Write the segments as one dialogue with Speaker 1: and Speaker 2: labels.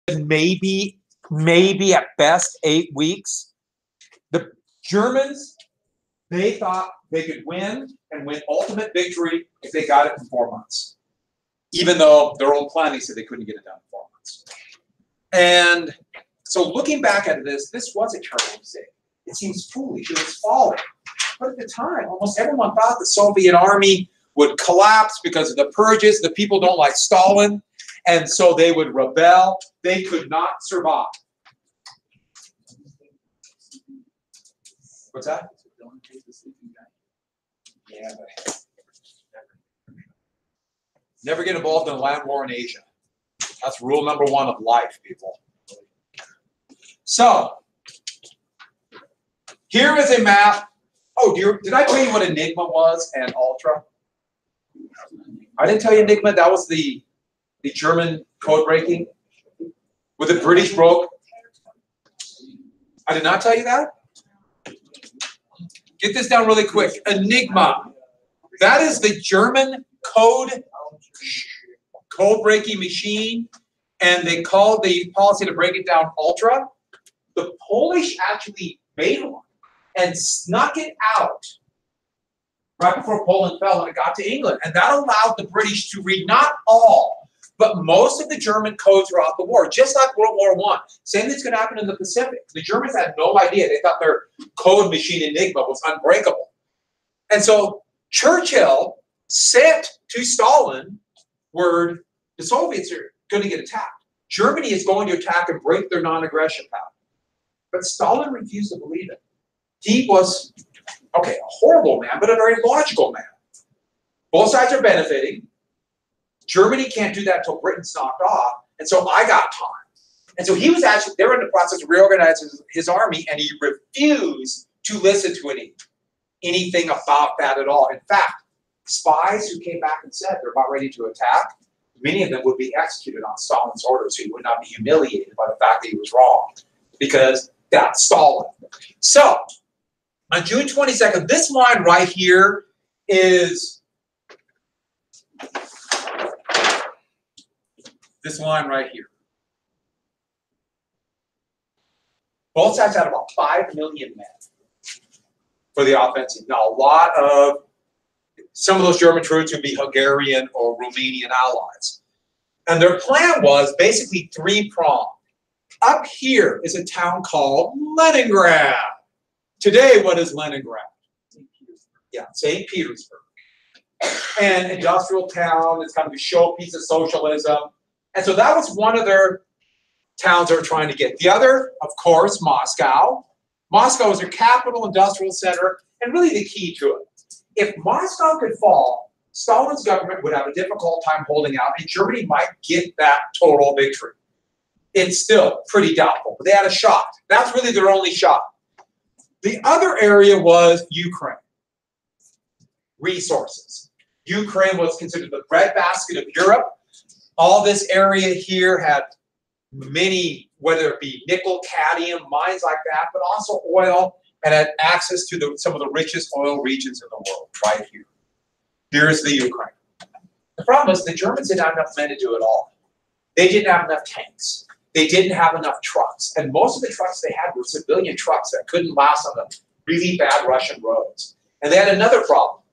Speaker 1: maybe at best 8 weeks. The Germans, they thought they could win and win ultimate victory if they got it in 4 months. Even though their own planning said they couldn't get it done in 4 months. And so looking back at this was a terrible mistake. It seems foolish. It was folly. But at the time, almost everyone thought the Soviet army would collapse because of the purges. The people don't like Stalin, and so they would rebel. They could not survive. What's that? Yeah, but never get involved in a land war in Asia. That's rule number 1 of life, people. So, here is a map. Oh, did I tell you what Enigma was and Ultra? I didn't tell you Enigma. That was the German code breaking where the British broke. I did not tell you that? Get this down really quick. Enigma. That is the German code breaking machine, and they called the policy to break it down Ultra. The Polish actually made one and snuck it out right before Poland fell and it got to England. And that allowed the British to read not all, but most of the German codes throughout the war, just like World War I. Same thing's going to happen in the Pacific. The Germans had no idea. They thought their code machine Enigma was unbreakable. And so Churchill sent to Stalin word, the Soviets are going to get attacked. Germany is going to attack and break their non-aggression power. But Stalin refused to believe it. He was, okay, a horrible man, but a very logical man. Both sides are benefiting. Germany can't do that until Britain's knocked off, and so I got time. And so he was actually, they were in the process of reorganizing his army, and he refused to listen to anything about that at all. In fact, spies who came back and said they're about ready to attack, many of them would be executed on Stalin's orders, so he would not be humiliated by the fact that he was wrong, because that's Stalin. So, on June 22nd, this line right here is this line right here. Both sides had about 5 million men for the offensive. Now, some of those German troops would be Hungarian or Romanian allies. And their plan was basically 3-pronged. Up here is a town called Leningrad. Today, what is Leningrad? Yeah, St. Petersburg. An industrial town. It's kind of a showpiece of socialism. And so that was one of their towns they were trying to get. The other, of course, Moscow. Moscow is their capital, industrial center, and really the key to it. If Moscow could fall, Stalin's government would have a difficult time holding out, and Germany might get that total victory. It's still pretty doubtful, but they had a shot. That's really their only shot. The other area was Ukraine. Resources. Ukraine was considered the breadbasket of Europe. All this area here had many, whether it be nickel, cadmium, mines like that, but also oil, and had access to some of the richest oil regions in the world right here. Here's the Ukraine. The problem is the Germans didn't have enough men to do it all. They didn't have enough tanks. They didn't have enough trucks. And most of the trucks they had were civilian trucks that couldn't last on the really bad Russian roads. And they had another problem.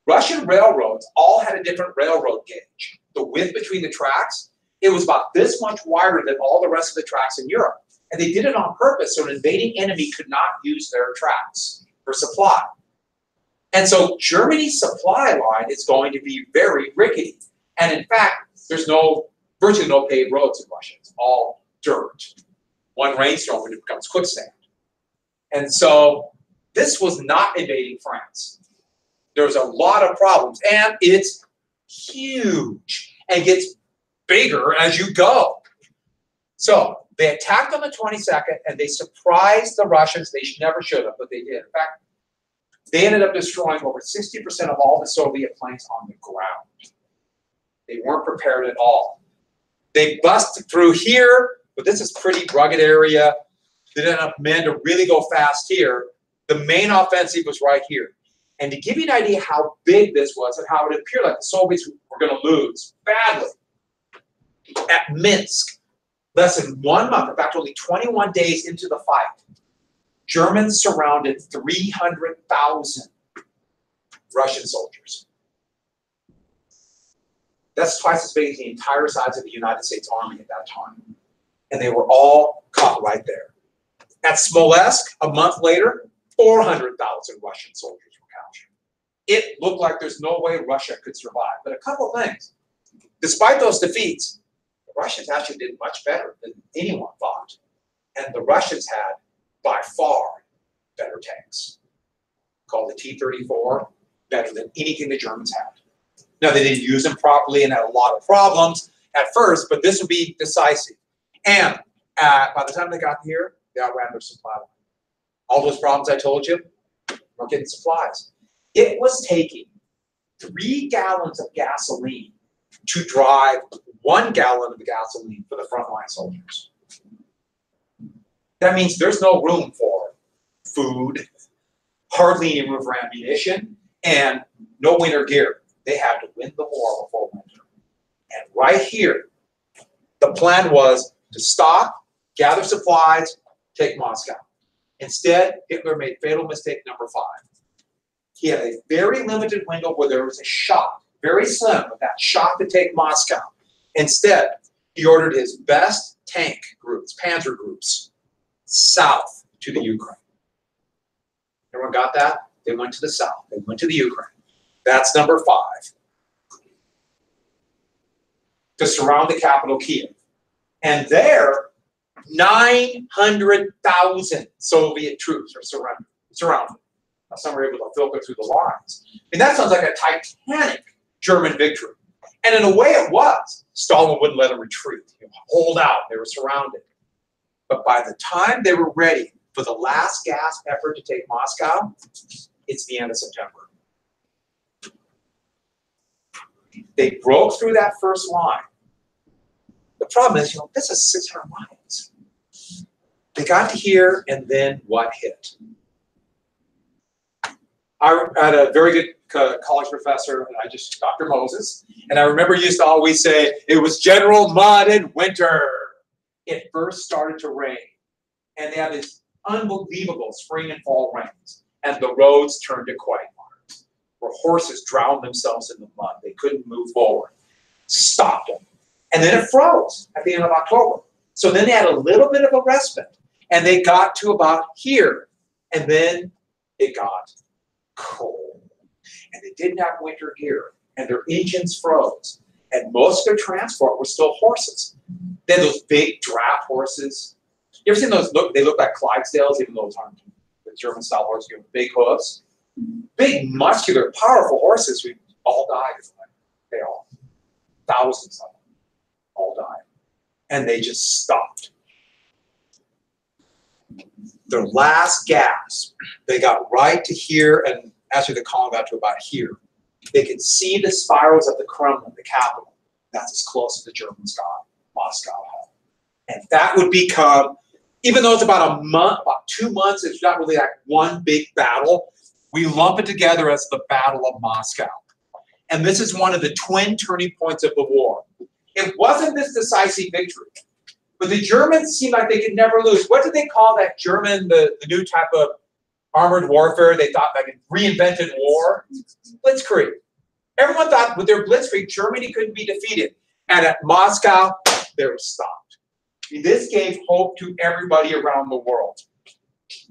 Speaker 1: Russian railroads all had a different railroad gauge. The width between the tracks, it was about this much wider than all the rest of the tracks in Europe. And they did it on purpose so an invading enemy could not use their tracks for supply. And so Germany's supply line is going to be very rickety. And in fact, there's virtually no paved roads in Russia. It's all dirt. One rainstorm and it becomes quicksand. And so this was not invading France. There's a lot of problems, and it's huge and gets bigger as you go. So they attacked on the 22nd, and they surprised the Russians. They never should have, but they did. In fact, they ended up destroying over 60% of all the Soviet planes on the ground. They weren't prepared at all. They busted through here, but this is a pretty rugged area. They didn't have enough men to really go fast here. The main offensive was right here. And to give you an idea how big this was and how it appeared like the Soviets were going to lose badly, at Minsk, less than 1 month, in fact, only 21 days into the fight, Germans surrounded 300,000 Russian soldiers. That's twice as big as the entire size of the United States Army at that time. And they were all caught right there. At Smolensk, a month later, 400,000 Russian soldiers were captured. It looked like there's no way Russia could survive. But a couple of things. Despite those defeats, the Russians actually did much better than anyone thought. And the Russians had, by far, better tanks. Called the T-34, better than anything the Germans had. Now, they didn't use them properly and had a lot of problems at first, but this would be decisive. And by the time they got here, they outran their supply line. All those problems I told you, we're getting supplies. It was taking 3 gallons of gasoline to drive 1 gallon of the gasoline for the frontline soldiers. That means there's no room for food, hardly any room for ammunition, and no winter gear. They had to win the war before winter. And right here, the plan was to stop, gather supplies, take Moscow. Instead, Hitler made fatal mistake number 5. He had a very limited window where there was a shot, very slim, but that shot to take Moscow. Instead, he ordered his best tank groups, panzer groups, south to the Ukraine. Everyone got that? They went to the south. They went to the Ukraine. That's number 5. To surround the capital, Kiev. And there, 900,000 Soviet troops are surrounded. Now, some were able to filter through the lines. And that sounds like a titanic German victory. And in a way it was. Stalin wouldn't let them retreat. Hold out. They were surrounded. But by the time they were ready for the last gasp effort to take Moscow, it's the end of September. They broke through that first line. The problem is, this is 600 miles. They got to here, and then what hit? I had a very good college professor, Dr. Moses, and I remember he used to always say, it was general mud in winter. It first started to rain, and they had this unbelievable spring and fall rains, and the roads turned to quagmires, where horses drowned themselves in the mud. They couldn't move forward. Stopped them. And then it froze at the end of October. So then they had a little bit of a respite, and they got to about here, and then it got cold. And they didn't have winter gear, and their engines froze, and most of their transport was still horses. They had those big draft horses. You ever seen those? They look like Clydesdales, even though those aren't the German-style horses. You have big hooves, big, muscular, powerful horses. We all died. They all, thousands of them, all died, and they just stopped. Their last gasp, they got right to here, and actually the column got to about here. They could see the spirals of the Kremlin, the capital. That's as close as the Germans got Moscow home. And that would become, even though it's about a month, about 2 months, it's not really like one big battle, we lump it together as the Battle of Moscow. And this is one of the twin turning points of the war. It wasn't this decisive victory, but the Germans seemed like they could never lose. What did they call that German, the new type of armored warfare? They thought like a reinvented war? Blitzkrieg. Everyone thought with their Blitzkrieg, Germany couldn't be defeated. And at Moscow, they were stopped. This gave hope to everybody around the world.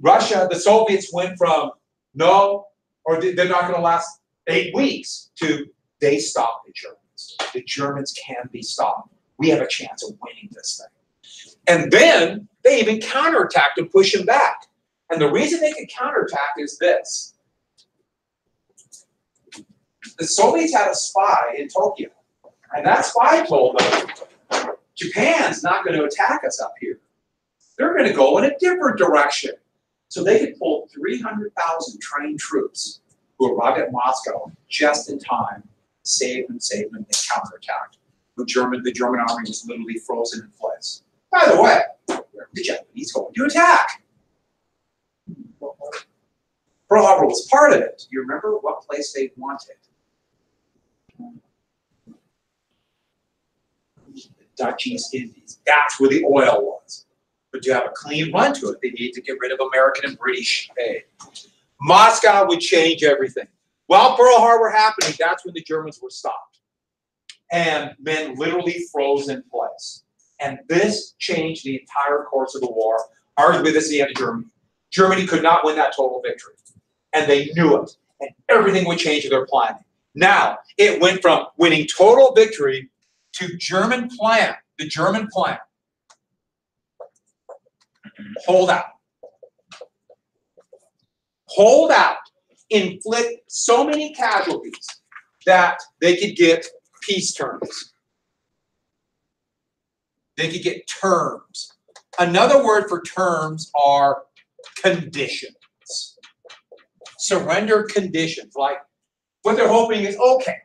Speaker 1: Russia, the Soviets went from no, or they're not going to last 8 weeks, to they stopped the Germans. The Germans can be stopped. We have a chance of winning this thing. And then they even counterattacked and pushed them back. And the reason they could counterattack is this. The Soviets had a spy in Tokyo. And that spy told them, Japan's not going to attack us up here. They're going to go in a different direction. So they could pull 300,000 trained troops who arrived at Moscow just in time, save them, and counterattacked. The German army was literally frozen in place. By the way, where the Japanese going to attack? Pearl Harbor was part of it. Do you remember what place they wanted? Dutch East Indies. That's where the oil was. But to have a clean run to it, they needed to get rid of American and British aid. Moscow would change everything. While Pearl Harbor happening, that's when the Germans were stopped. And men literally froze in place. And this changed the entire course of the war. Arguably, this is the end of Germany. Germany could not win that total victory. And they knew it. And everything would change in their planning. Now, it went from winning total victory to German plan, the German plan. Hold out. Hold out. Inflict so many casualties that they could get peace terms. They could get terms. Another word for terms are conditions. Surrender conditions. Like what they're hoping is, okay,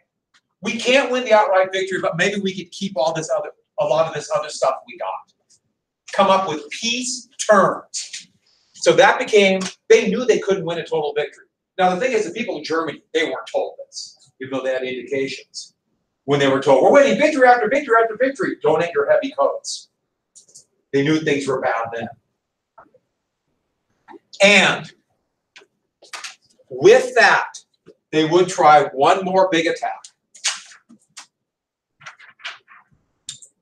Speaker 1: we can't win the outright victory, but maybe we could keep a lot of this other stuff we got. Come up with peace terms. So that became, they knew they couldn't win a total victory. Now the thing is, the people in Germany, they weren't told this, even though they had indications. When they were told, we're winning victory after victory after victory, donate your heavy coats. They knew things were bad then. And with that, they would try one more big attack.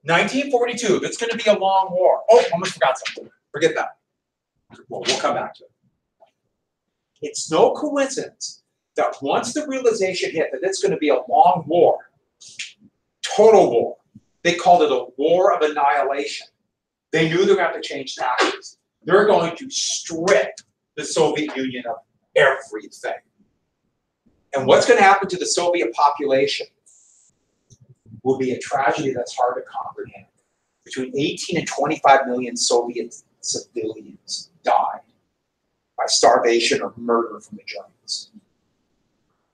Speaker 1: 1942, it's going to be a long war. Oh, almost forgot something. Forget that. Well, we'll come back to it. It's no coincidence that once the realization hit that it's going to be a long war, total war, they called it a war of annihilation. They knew they were going to have to change tactics. They're going to strip the Soviet Union of everything. And what's going to happen to the Soviet population will be a tragedy that's hard to comprehend. Between 18 and 25 million Soviet civilians died by starvation or murder from the Germans.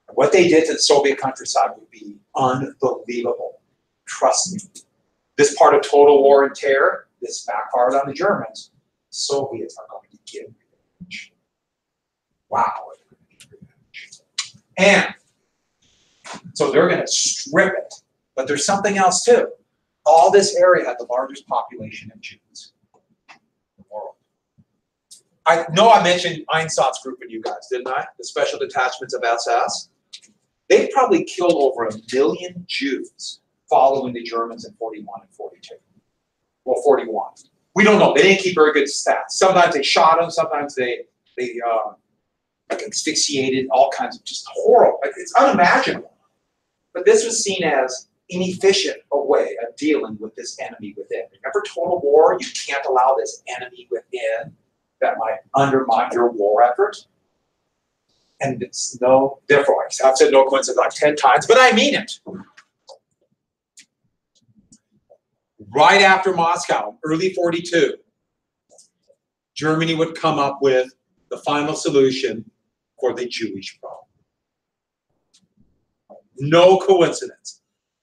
Speaker 1: And what they did to the Soviet countryside would be unbelievable. Trust me. This part of total war and terror, this backfired on the Germans. Soviets are going to get revenge. Wow. And so they're going to strip it. But there's something else too. All this area had the largest population of Jews in the world. I know I mentioned Einsatzgruppen group with you guys, didn't I? The special detachments of SS. They probably killed over 1 million Jews following the Germans in 41 and 42. Well, 41. We don't know. They didn't keep very good stats. Sometimes they shot them. Sometimes they like asphyxiated. All kinds of just horrible. Like, it's unimaginable. But this was seen as inefficient a way of dealing with this enemy within. Remember, total war, you can't allow this enemy within that might undermine your war effort. And it's no different. I've said no coincidence like 10 times, but I mean it. Right after Moscow, early 42, Germany would come up with the final solution for the Jewish problem. No coincidence.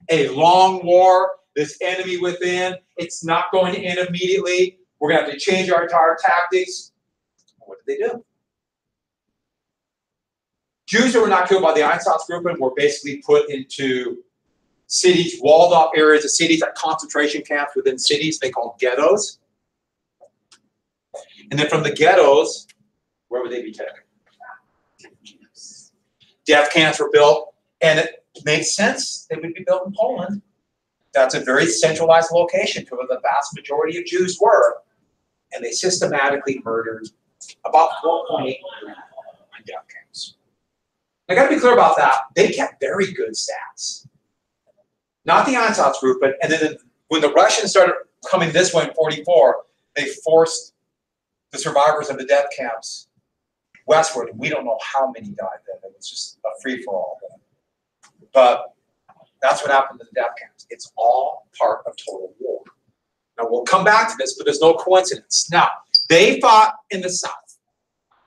Speaker 1: A long war, this enemy within, it's not going to end immediately. We're going to have to change our entire tactics. What did they do? Jews who were not killed by the Einsatzgruppen were basically put into cities, walled off areas of cities, like concentration camps within cities they called ghettos. And then from the ghettos, where would they be taken? Death camps were built, and it made sense they would be built in Poland. That's a very centralized location to where the vast majority of Jews were. And they systematically murdered about 4.8 million in death camps. I got to be clear about that. They kept very good stats. Not the Einsatzgruppen, and then when the Russians started coming this way in 44, they forced the survivors of the death camps westward, and we don't know how many died then. It was just a free-for-all then. But that's what happened to the death camps. It's all part of total war. Now, we'll come back to this, but there's no coincidence. Now, they fought in the South.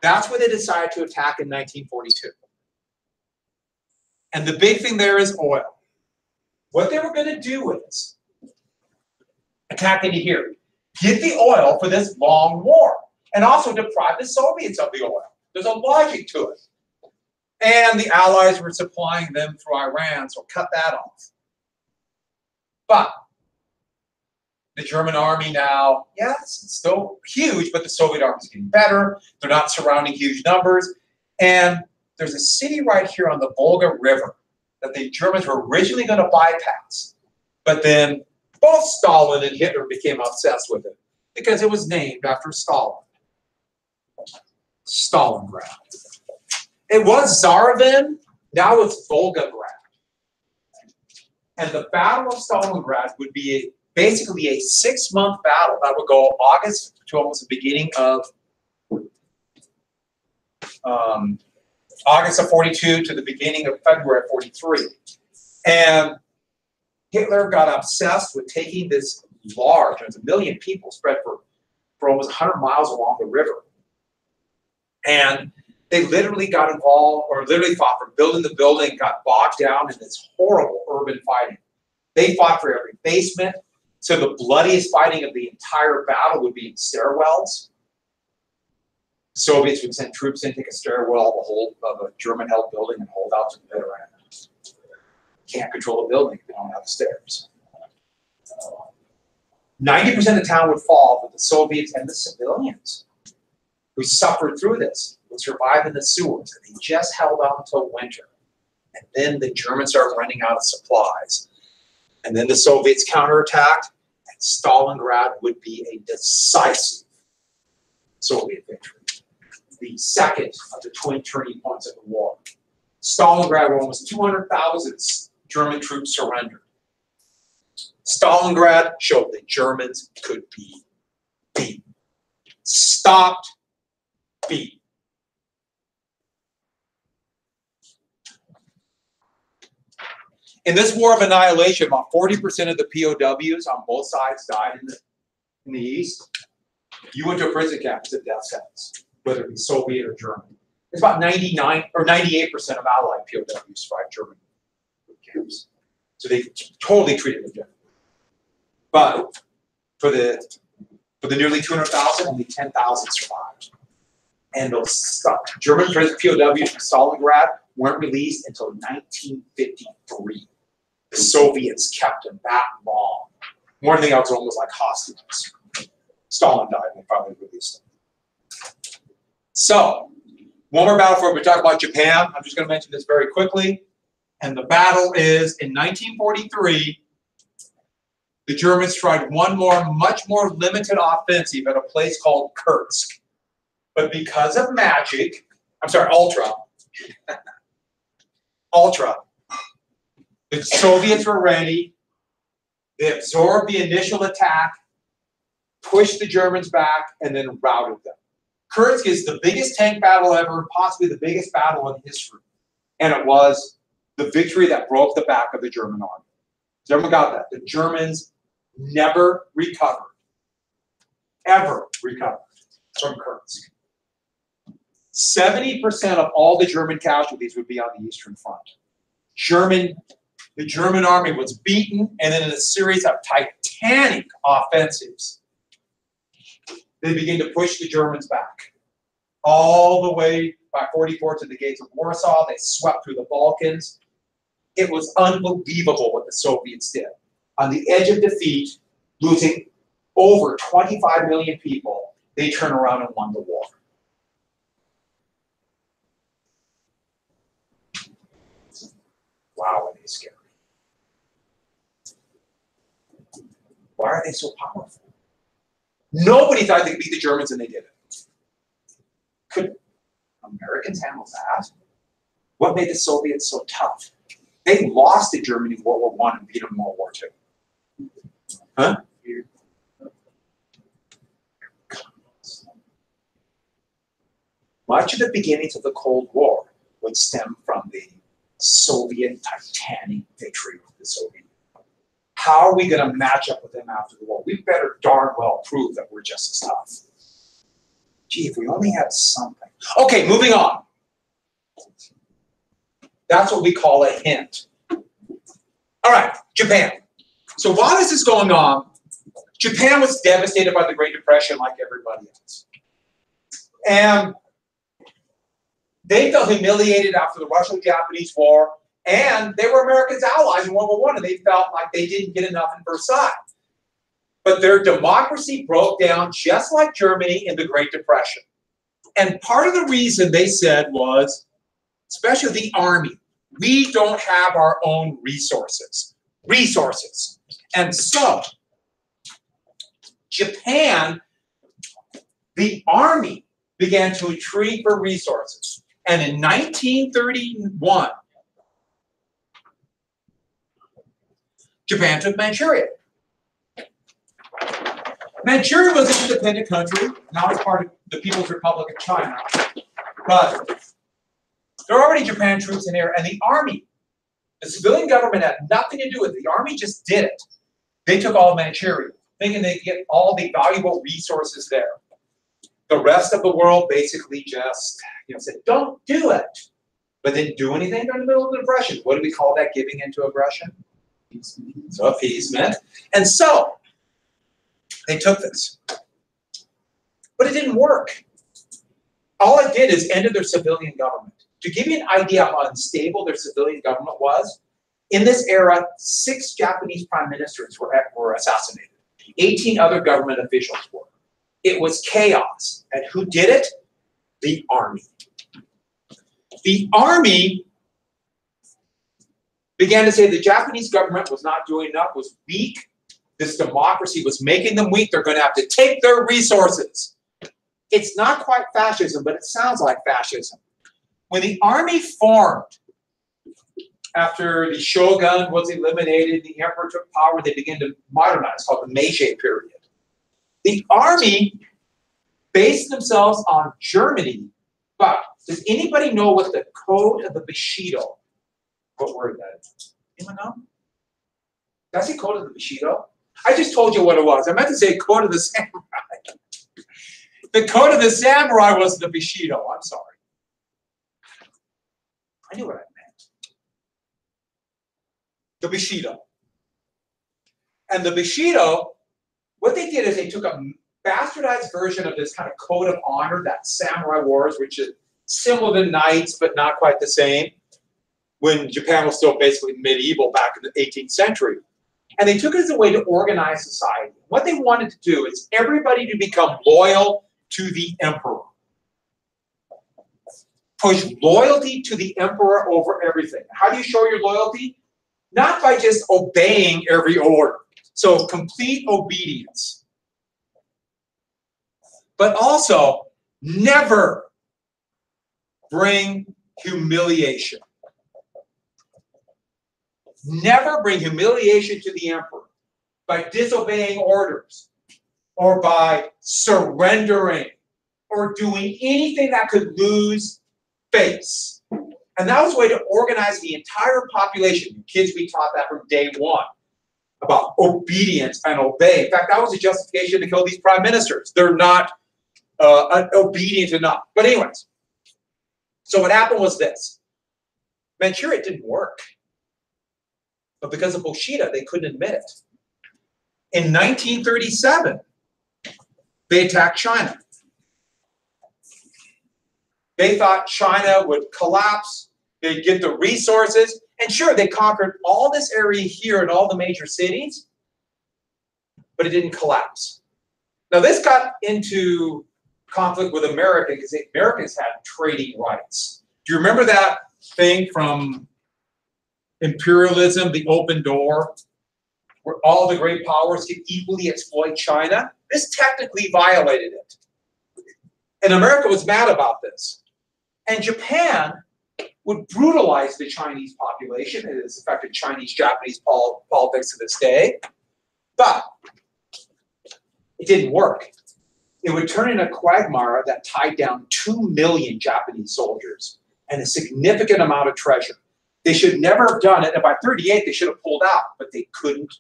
Speaker 1: That's where they decided to attack in 1942. And the big thing there is oil. What they were going to do is attack into here. Get the oil for this long war. And also deprive the Soviets of the oil. There's a logic to it. And the Allies were supplying them through Iran, so cut that off. But The German army now, yes, it's still huge, but the Soviet army is getting better. They're not surrounding huge numbers. And there's a city right here on the Volga River that the Germans were originally going to bypass. But then both Stalin and Hitler became obsessed with it because it was named after Stalin. Stalingrad. It was Tsarevin, now it's Volgograd. And the Battle of Stalingrad would be basically a 6-month battle that would go August to almost the beginning of August of 42 to the beginning of February of 43. And Hitler got obsessed with taking this large, there's 1 million people spread for almost 100 miles along the river. And they literally got involved, or literally fought for building the building, got bogged down in this horrible urban fighting. They fought for every basement. So the bloodiest fighting of the entire battle would be in stairwells. The Soviets would send troops in, take a stairwell of a German-held building and hold out to the bitter end. Can't control the building if they don't have the stairs. 90% of the town would fall, but the Soviets and the civilians who suffered through this would survive in the sewers, and they just held on until winter. And then the Germans started running out of supplies. And then the Soviets counterattacked, and Stalingrad would be a decisive Soviet victory. The second of the twin turning points of the war. Stalingrad, where almost 200,000 German troops surrendered. Stalingrad showed the Germans could be beaten. Stopped, beaten. In this war of annihilation, about 40% of the POWs on both sides died in the East. You went to a prison camp, it's a death sentence, whether it be Soviet or German. It's about 99 or 98% of Allied POWs survived German camps. So they totally treated them differently. But for the nearly 200,000, only 10,000 survived. And those German POWs from Stalingrad weren't released until 1953. The Soviets kept them that long. More than anything else, almost like hostages. Stalin died and they finally released them. So, one more battle before we talk about Japan. I'm just going to mention this very quickly. And the battle is in 1943. The Germans tried one more, much more limited offensive at a place called Kursk. But because of magic, Ultra. The Soviets were ready. They absorbed the initial attack, pushed the Germans back, and then routed them. Kursk is the biggest tank battle ever, possibly the biggest battle in history. And it was the victory that broke the back of the German army. Has everyone got that? The Germans never recovered, ever recovered from Kursk. 70% of all the German casualties would be on the Eastern Front. The German army was beaten, and then in a series of titanic offensives, they began to push the Germans back. All the way by 44 to the gates of Warsaw, they swept through the Balkans. It was unbelievable what the Soviets did. On the edge of defeat, losing over 25 million people, they turned around and won the war. Wow, are they scary? Why are they so powerful? Nobody thought they could beat the Germans, and they did it. Could Americans handle that? What made the Soviets so tough? They lost to Germany in World War I and beat them in World War II. Huh? Much of the beginnings of the Cold War would stem from the Soviet titanic victory of the Soviet Union. How are we going to match up with them after the war? We better darn well prove that we're just as tough. Gee, if we only had something. Okay, moving on. That's what we call a hint. All right, Japan. So while this is going on, Japan was devastated by the Great Depression like everybody else. And they felt humiliated after the Russo-Japanese War, and they were Americans' allies in World War I, and they felt like they didn't get enough in Versailles. But their democracy broke down just like Germany in the Great Depression. And part of the reason they said was, especially the army, we don't have our own resources. And so, Japan, the army began to retreat for resources. And in 1931, Japan took Manchuria. Manchuria was an independent country. Now it's part of the People's Republic of China. But there are already Japan troops in there, and the army, the civilian government had nothing to do with it. The army just did it. They took all of Manchuria, thinking they'd get all the valuable resources there. The rest of the world basically just said, don't do it. But didn't do anything during the middle of the Depression. What do we call that, giving into aggression? So appeasement. And so, they took this. But it didn't work. All it did is ended their civilian government. To give you an idea how unstable their civilian government was, in this era, 6 Japanese prime ministers were assassinated. 18 other government officials were. It was chaos. And who did it? The army. The army began to say the Japanese government was not doing enough, was weak. This democracy was making them weak. They're going to have to take their resources. It's not quite fascism, but it sounds like fascism. When the army formed, after the shogun was eliminated, the emperor took power, they began to modernize, called the Meiji period. The army based themselves on Germany, but does anybody know what the Code of the Bushido, what word that is? Anyone know? Did I say Code of the Bushido? I just told you what it was. I meant to say Code of the Samurai. The Code of the Samurai was the Bushido. I'm sorry. I knew what I meant. The Bushido. And the Bushido, what they did is they took a bastardized version of this kind of code of honor that samurai wars, which is similar to knights, but not quite the same, when Japan was still basically medieval back in the 18th century. And they took it as a way to organize society. What they wanted to do is everybody to become loyal to the emperor. Push loyalty to the emperor over everything. How do you show your loyalty? Not by just obeying every order. So complete obedience. But also, never bring humiliation. Never bring humiliation to the emperor by disobeying orders or by surrendering or doing anything that could lose face. And that was a way to organize the entire population. Kids, we taught that from day one about obedience and obey. In fact, that was a justification to kill these prime ministers. They're not obedient enough. But anyways, so what happened was this. Manchuria didn't work. But because of Bushido, they couldn't admit it. In 1937, they attacked China. They thought China would collapse, they'd get the resources, and sure, they conquered all this area here in all the major cities, but it didn't collapse. Now, this got into conflict with America because the Americans had trading rights. Do you remember that thing from imperialism, the open door, where all the great powers could equally exploit China? This technically violated it. And America was mad about this. And Japan would brutalize the Chinese population. It has affected Chinese-Japanese politics to this day. But it didn't work. It would turn into a quagmire that tied down 2 million Japanese soldiers and a significant amount of treasure. They should never have done it, and by 38, they should have pulled out, but they couldn't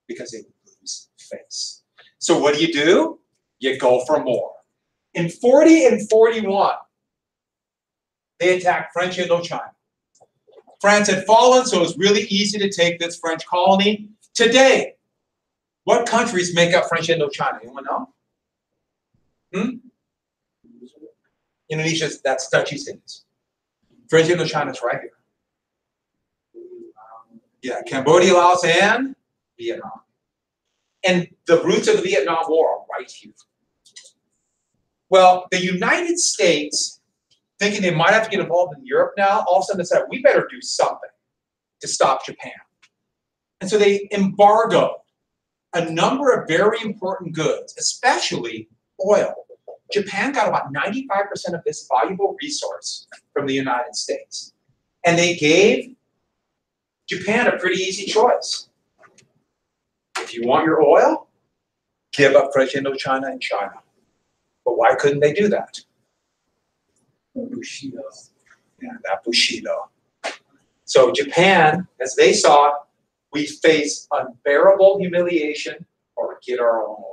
Speaker 1: because they would lose face. So what do? You go for more. In 40 and 41, they attacked French Indochina. France had fallen, so it was really easy to take this French colony. Today, what countries make up French Indochina? Anyone know? Indonesia, that's Dutch East Indies. French Indochina is right here. Yeah, Cambodia, Laos, and Vietnam. And the roots of the Vietnam War are right here. Well, the United States, thinking they might have to get involved in Europe now, all of a sudden decided, we better do something to stop Japan. And so they embargoed a number of very important goods, especially oil. Japan got about 95% of this valuable resource from the United States. And they gave Japan a pretty easy choice. If you want your oil, give up French Indochina and China. But why couldn't they do that? Bushido. Yeah, that Bushido. So Japan, as they saw it, we face unbearable humiliation or get our own oil.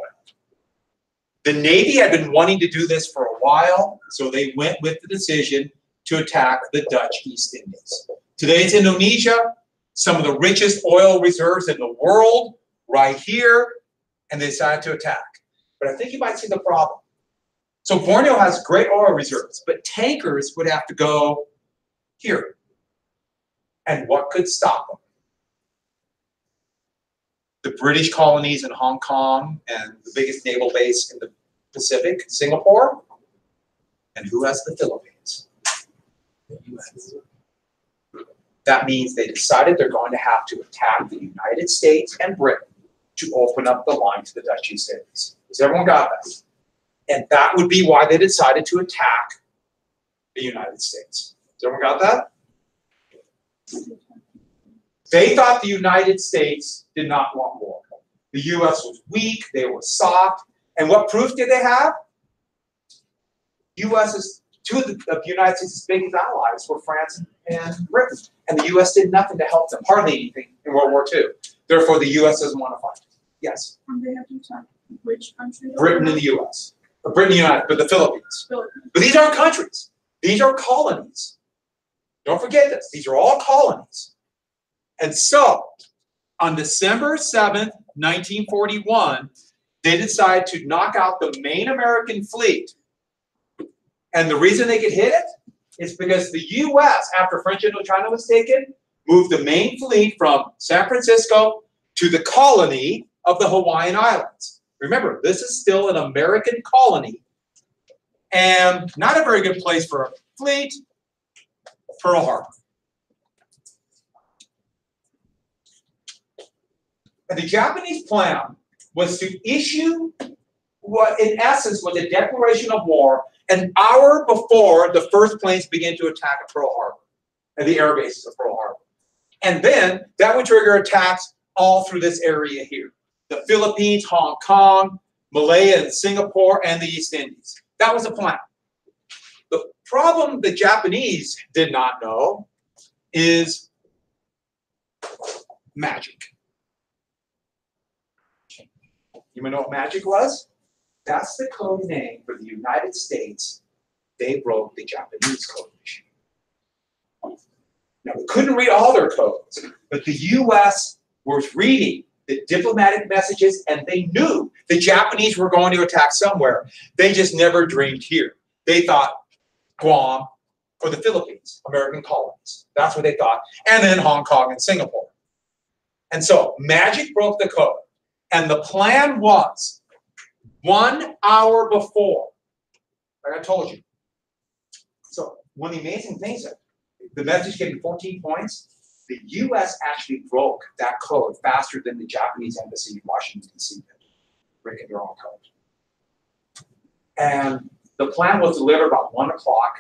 Speaker 1: The Navy had been wanting to do this for a while, so they went with the decision to attack the Dutch East Indies. Today's Indonesia, some of the richest oil reserves in the world, right here, and they decided to attack. But I think you might see the problem. So Borneo has great oil reserves, but tankers would have to go here. And what could stop them? The British colonies in Hong Kong and the biggest naval base in the Pacific, Singapore. And who has the Philippines? The US. That means they decided they're going to have to attack the United States and Britain to open up the line to the Dutch East Indies. Has everyone got that? And that would be why they decided to attack the United States. Has everyone got that? They thought the United States did not want war. The US was weak, they were soft, and what proof did they have? Two of the United States' biggest allies were France and Britain, and the US did nothing to help them, hardly anything in World War II. Therefore, the US doesn't want to fight. Yes?
Speaker 2: They have to attack which country?
Speaker 1: Britain and the US. Or Britain and the United, but the Philippines. But these aren't countries. These are colonies. Don't forget this. These are all colonies. And so, on December 7th, 1941, they decided to knock out the main American fleet. And the reason they could hit it is because the U.S., after French Indochina was taken, moved the main fleet from San Francisco to the colony of the Hawaiian Islands. Remember, this is still an American colony and not a very good place for a fleet, Pearl Harbor. And the Japanese plan was to issue what in essence was a declaration of war an hour before the first planes began to attack at Pearl Harbor and the air bases of Pearl Harbor. And then that would trigger attacks all through this area here. The Philippines, Hong Kong, Malaya and Singapore, and the East Indies. That was the plan. The problem the Japanese did not know is magic. You know what magic was? That's the code name for the United States. They broke the Japanese code machine. Now, we couldn't read all their codes, but the U.S. was reading the diplomatic messages, and they knew the Japanese were going to attack somewhere. They just never dreamed here. They thought Guam or the Philippines, American colonies. That's what they thought. And then Hong Kong and Singapore. And so magic broke the code. And the plan was 1 hour before, like I told you. So one of the amazing things is the message getting 14 points, the U.S. actually broke that code faster than the Japanese embassy in Washington, D.C. did, breaking their own code. And the plan was delivered about 1 o'clock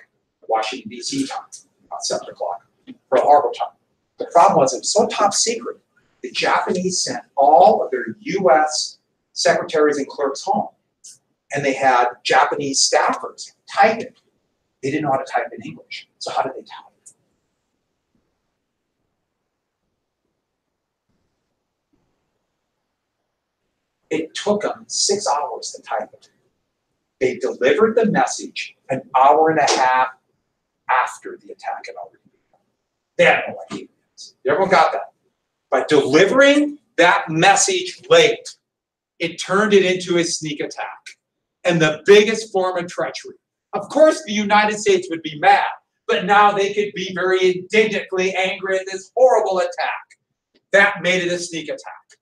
Speaker 1: Washington, D.C. time, about 7 o'clock, Pearl Harbor time. The problem was it was so top secret, the Japanese sent all of their U.S. secretaries and clerks home. And they had Japanese staffers type it. They didn't know how to type in English. So how did they type? It took them 6 hours to type it. They delivered the message an hour and a half after the attack had already begun. They had no idea. Everyone got that? By delivering that message late, it turned it into a sneak attack and the biggest form of treachery. Of course, the United States would be mad, but now they could be very indignantly angry at this horrible attack. That made it a sneak attack.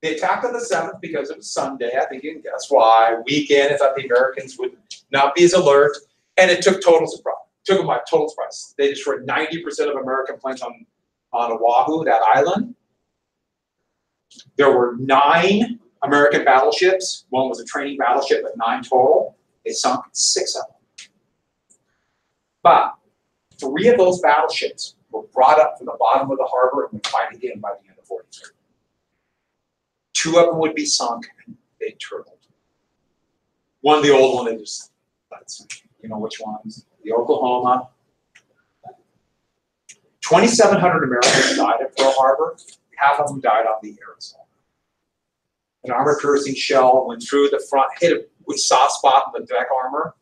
Speaker 1: They attacked on the 7th because it was Sunday. I think you can guess why. Weekend, I thought the Americans would not be as alert, and it took total surprise. Took them by total surprise. They destroyed 90% of American planes on Oahu, that island. There were 9 American battleships. One was a training battleship, but 9 total. They sunk 6 of them. But 3 of those battleships were brought up from the bottom of the harbor and would fight again by the end of 43. 2 of them would be sunk, and they turtled. One, the old one, you know which ones? The Oklahoma. 2,700 Americans died at Pearl Harbor. Half of them died on the Arizona. An armor-piercing shell went through the front, hit a with soft spot in the deck armor,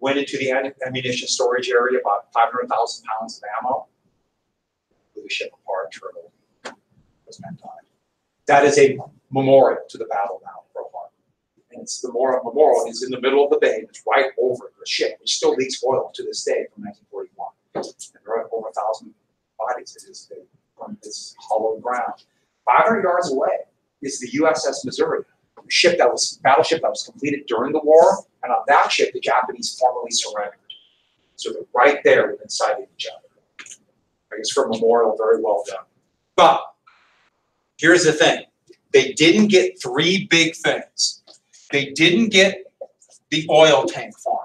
Speaker 1: went into the ammunition storage area, about 500,000 pounds of ammo. Blew the ship apart, turtled. Those men died. That is a memorial to the battle now, Pearl Harbor. And it's the memorial is in the middle of the bay. It's right over the ship, which still leaks oil to this day from 1941. And there are over 1,000 bodies. It is from this hollow ground. 500 yards away is the USS Missouri, a battleship that was completed during the war. And on that ship, the Japanese formally surrendered. So they're right there within sight of each other. I guess for a memorial, very well done. But here's the thing. They didn't get 3 big things. They didn't get the oil tank farm.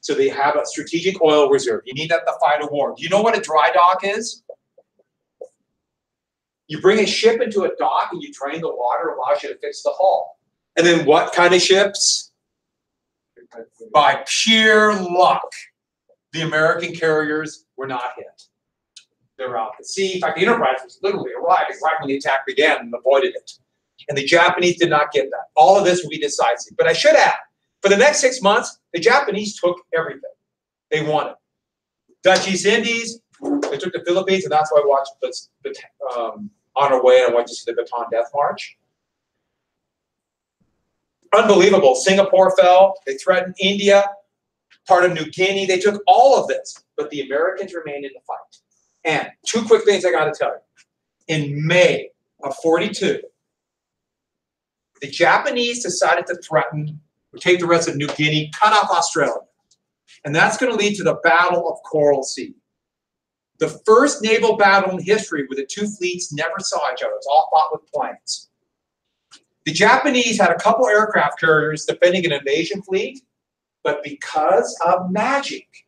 Speaker 1: So they have a strategic oil reserve. You need that to fight a war. Do you know what a dry dock is? You bring a ship into a dock and you drain the water, allows you to fix the hull. And then what kind of ships? By pure luck, the American carriers were not hit. They were out to sea. In fact, the Enterprise was literally arriving right when the attack began and avoided it. And the Japanese did not get that. All of this will be decisive. But I should add, for the next 6 months, the Japanese took everything. They won it. Dutch East Indies, they took the Philippines, and that's why I watched On Our Way, and I went to see the Bataan Death March. Unbelievable. Singapore fell. They threatened India, part of New Guinea. They took all of this, but the Americans remained in the fight. And 2 quick things I got to tell you. In May of 42, the Japanese decided to threaten or take the rest of New Guinea, cut off Australia. And that's going to lead to the Battle of Coral Sea. The first naval battle in history where the 2 fleets never saw each other. It's all fought with planes. The Japanese had a couple aircraft carriers defending an invasion fleet, but because of magic,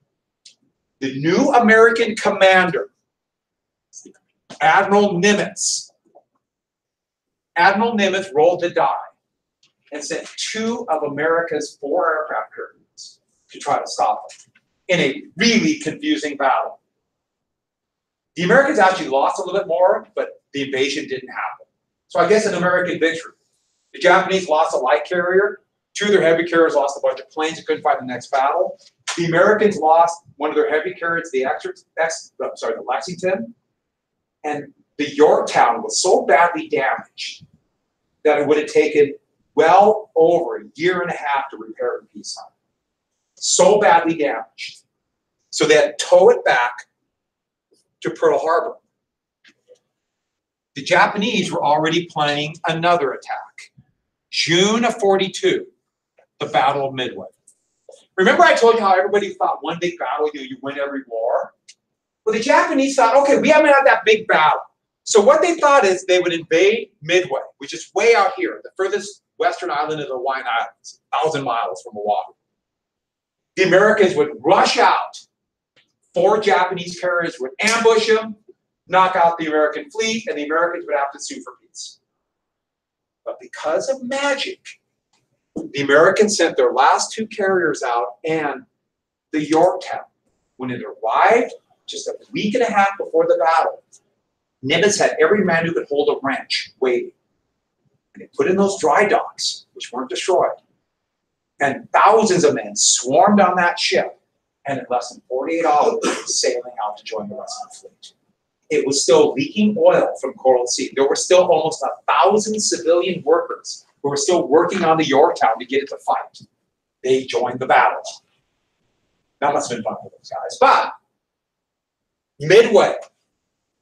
Speaker 1: the new American commander, Admiral Nimitz rolled the die and sent 2 of America's 4 aircraft carriers to try to stop them in a really confusing battle. The Americans actually lost a little bit more, but the invasion didn't happen. So I guess an American victory. The Japanese lost a light carrier. 2 of their heavy carriers lost a bunch of planes and couldn't fight the next battle. The Americans lost one of their heavy carriers, the Lexington. And the Yorktown was so badly damaged that it would have taken well over a year and a half to repair in peacetime. So badly damaged. So they had to tow it back to Pearl Harbor. The Japanese were already planning another attack. June of 42, the Battle of Midway. Remember I told you how everybody thought one big battle, you win every war? Well, the Japanese thought, okay, we haven't had that big battle. So what they thought is they would invade Midway, which is way out here, the furthest western island of the Hawaiian Islands, 1,000 miles from Oahu. The Americans would rush out. 4 Japanese carriers would ambush them, knock out the American fleet, and the Americans would have to sue for peace. But because of magic, the Americans sent their last 2 carriers out, and the Yorktown, when it arrived just a week and a half before the battle, Nimitz had every man who could hold a wrench waiting. And they put in those dry docks, which weren't destroyed. And thousands of men swarmed on that ship, and in less than 48 hours, they were sailing out to join the rest of the fleet. It was still leaking oil from Coral Sea. There were still almost 1,000 civilian workers who were still working on the Yorktown to get it to fight. They joined the battle. That must have been fun for those guys. But Midway,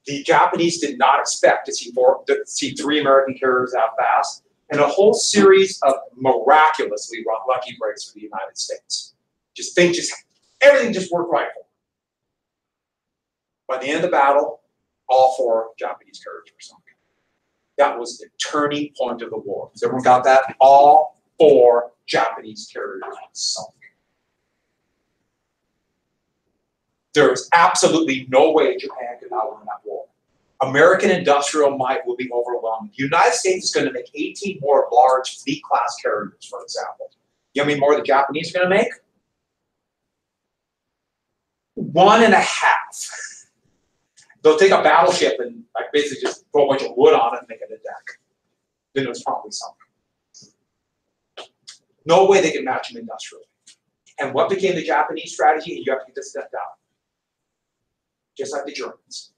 Speaker 1: The Japanese did not expect to see 3 American carriers that fast, and a whole series of miraculously lucky breaks for the United States. Everything just worked right for them. By the end of the battle, all 4 Japanese carriers were sunk. That was the turning point of the war. Has everyone got that? All 4 Japanese carriers were sunk. There is absolutely no way Japan could not win that war. American industrial might will be overwhelming. The United States is going to make 18 more large fleet class carriers, for example. You know how many more the Japanese are going to make? 1.5. They'll take a battleship and basically just throw a bunch of wood on it and make it a deck. Then it was probably sunk. No way they can match them industrially. And what became the Japanese strategy? And you have to get this step down. Just like the Germans.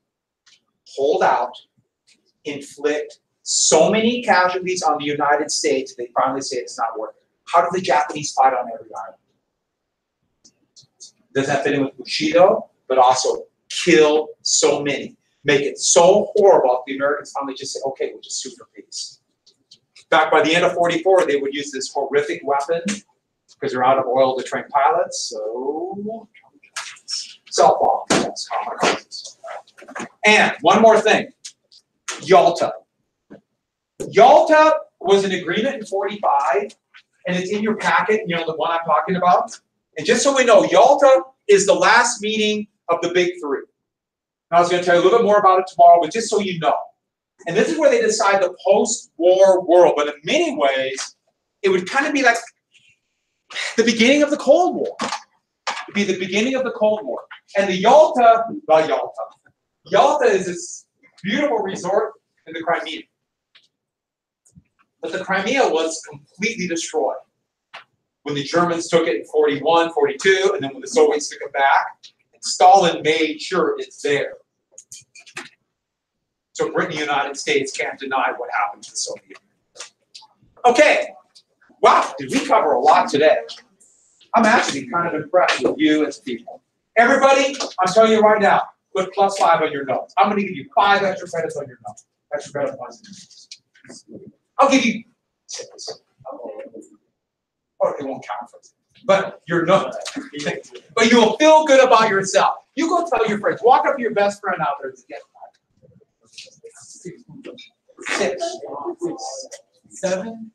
Speaker 1: Hold out, inflict so many casualties on the United States, they finally say it's not worth it. How do the Japanese fight on every island? Does that fit in with Bushido? But also kill so many. Make it so horrible, the Americans finally just say, okay, we'll just sue for peace. In fact, by the end of 44, they would use this horrific weapon because they're out of oil to train pilots, so self-bomb, yes, kamikazes. And one more thing, Yalta. Yalta was an agreement in 45, and it's in your packet, you know, the one I'm talking about. And just so we know, Yalta is the last meeting of the big 3. And I was going to tell you a little bit more about it tomorrow, but just so you know. And this is where they decide the post-war world, but in many ways, it would kind of be like the beginning of the Cold War. It'd be the beginning of the Cold War. And the Yalta is this beautiful resort in the Crimea. But the Crimea was completely destroyed when the Germans took it in 41, 42, and then when the Soviets took it back. And Stalin made sure it's there. So Britain and the United States can't deny what happened to the Soviet Union. Okay. Wow, did we cover a lot today? I'm actually kind of impressed with you as people. Everybody, I'm telling you right now, put +5 on your notes. I'm going to give you 5 extra credits on your notes. Extra credit points on your notes. I'll give you 6. Or it won't count for it. But your notes. But you will feel good about yourself. You go tell your friends. Walk up to your best friend out there and get 6, 7.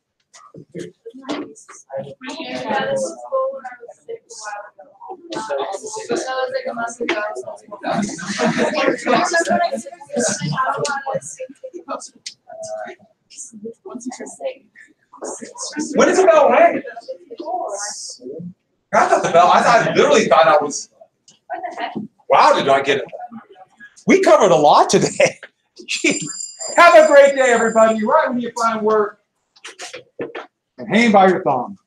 Speaker 1: When does the bell ring? I thought the bell, I literally thought I was, wow, did I get it? We covered a lot today. Have a great day, everybody. Right when you find work, and hang by your thumb.